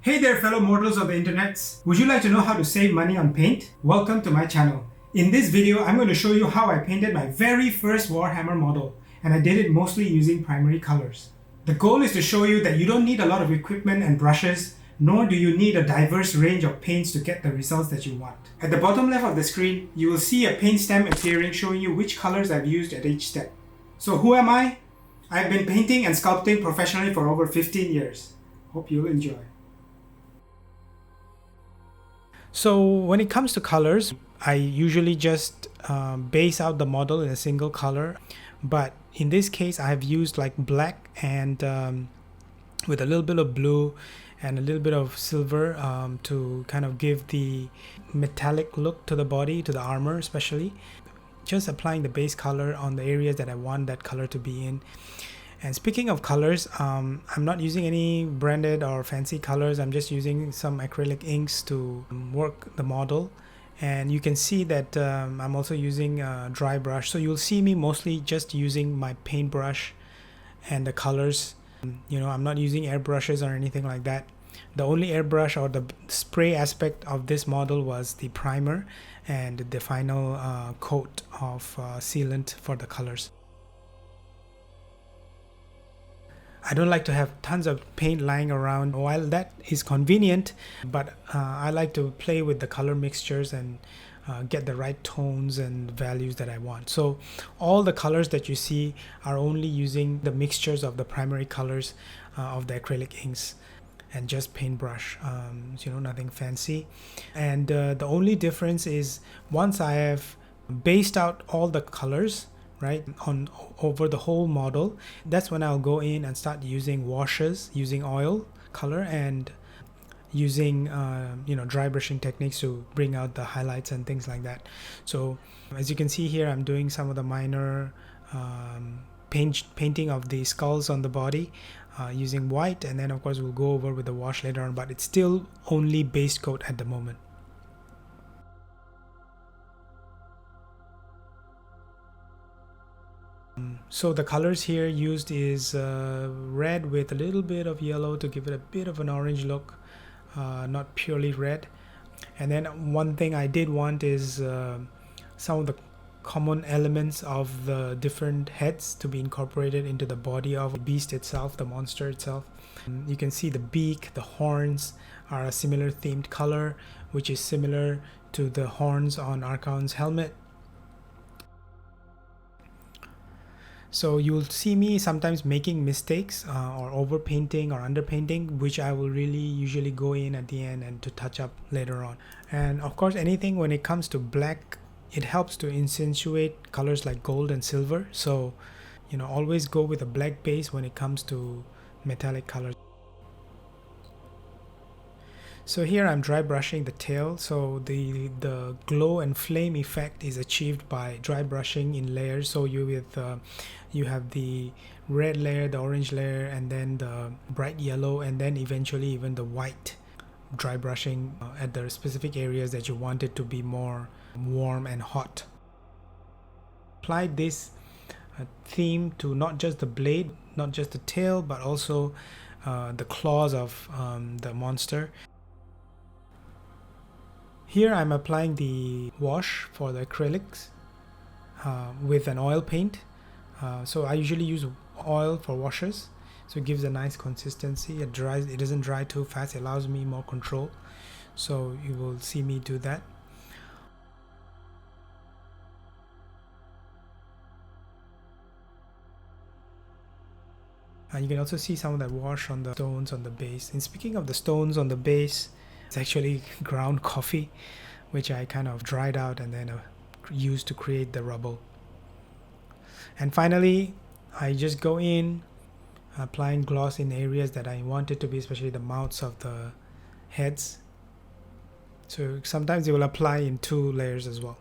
Hey there fellow mortals of the internets. Would you like to know how to save money on paint? Welcome to my channel. In this video, I'm going to show you how I painted my very first Warhammer model, and I did it mostly using primary colors. The goal is to show you that you don't need a lot of equipment and brushes, nor do you need a diverse range of paints to get the results that you want. At the bottom left of the screen, you will see a paint stamp appearing showing you which colors I've used at each step. So who am I? I've been painting and sculpting professionally for over 15 years. Hope you'll enjoy. So when it comes to colors, I usually just base out the model in a single color. But in this case, I have used like black and with a little bit of blue and a little bit of silver to kind of give the metallic look to the body, to the armor especially. Just applying the base color on the areas that I want that color to be in. And speaking of colors, I'm not using any branded or fancy colors. I'm just using some acrylic inks to work the model. And you can see that I'm also using a dry brush. So you'll see me mostly just using my paintbrush and the colors. I'm not using airbrushes or anything like that. The only airbrush or the spray aspect of this model was the primer and the final coat of sealant for the colors. I don't like to have tons of paint lying around. While that is convenient, but I like to play with the color mixtures and get the right tones and values that I want. So all the colors that you see are only using the mixtures of the primary colors of the acrylic inks and just paintbrush, nothing fancy. And the only difference is once I have based out all the colors, right, over the whole model, that's when I'll go in and start using washes, using oil color, and using dry brushing techniques to bring out the highlights and things like that. So as you can see here, I'm doing some of the minor painting of the skulls on the body using white, and then of course we'll go over with the wash later on, but it's still only base coat at the moment. So the colors here used is red with a little bit of yellow to give it a bit of an orange look, not purely red. And then one thing I did want is some of the common elements of the different heads to be incorporated into the body of the beast itself, the monster itself. You can see the beak, the horns are a similar themed color, which is similar to the horns on Archaon's helmet. So you'll see me sometimes making mistakes or overpainting or underpainting, which I will really usually go in at the end and to touch up later on. And of course, anything when it comes to black, it helps to accentuate colors like gold and silver. So, always go with a black base when it comes to metallic colors. So here I'm dry brushing the tail. So the glow and flame effect is achieved by dry brushing in layers. So you have the red layer, the orange layer, and then the bright yellow, and then eventually even the white. Dry brushing at the specific areas that you want it to be more warm and hot. Apply this theme to not just the blade, not just the tail, but also the claws of the monster. Here I'm applying the wash for the acrylics with an oil paint. So I usually use oil for washes, so it gives a nice consistency. It doesn't dry too fast. It allows me more control. So you will see me do that. And you can also see some of that wash on the stones on the base. And speaking of the stones on the base, it's actually ground coffee, which I kind of dried out and then used to create the rubble. And finally, I just go in applying gloss in areas that I want it to be, especially the mouths of the heads. So sometimes it will apply in 2 layers as well.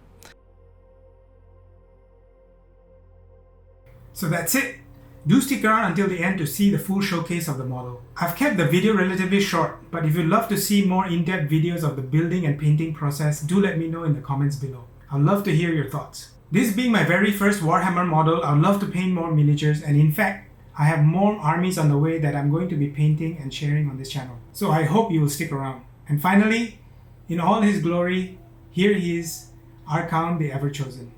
So that's it. Do stick around until the end to see the full showcase of the model. I've kept the video relatively short, but if you'd love to see more in-depth videos of the building and painting process, do let me know in the comments below. I'd love to hear your thoughts. This being my very first Warhammer model, I'd love to paint more miniatures, and in fact, I have more armies on the way that I'm going to be painting and sharing on this channel. So I hope you will stick around. And finally, in all his glory, here he is, Archaon the Everchosen.